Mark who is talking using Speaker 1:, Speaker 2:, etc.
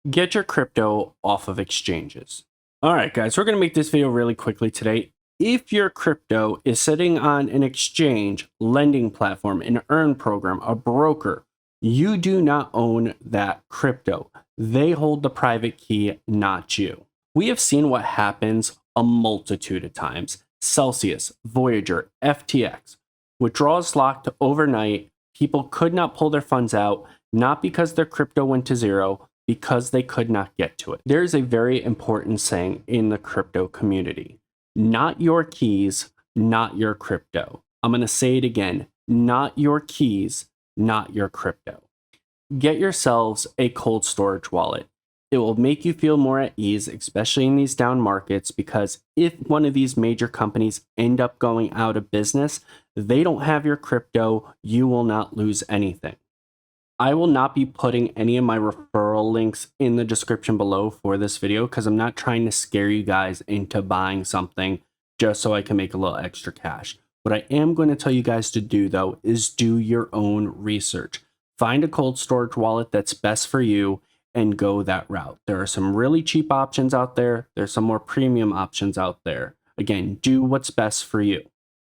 Speaker 1: Get your crypto off of exchanges. All right, guys, we're going to make this video really quickly today. If your crypto is sitting on an exchange, lending platform, an earn program, a broker, you do not own that crypto. They hold the private key, not you. We have seen what happens a multitude of times. Celsius, Voyager, FTX, withdrawals locked overnight. People could not pull their funds out, not because their crypto went to zero, because they could not get to it. There is a very important saying in the crypto community: not your keys, not your crypto. I'm going to say it again: not your keys, not your crypto. Get yourselves a cold storage wallet. It will make you feel more at ease, especially in these down markets, because if one of these major companies end up going out of business, they don't have your crypto, you will not lose anything. I will not be putting any of my referral links in the description below for this video because I'm not trying to scare you guys into buying something just so I can make a little extra cash. What I am going to tell you guys to do, though, is do your own research. Find a cold storage wallet that's best for you and go that route. There are some really cheap options out there. There's some more premium options out there. Again, do what's best for you.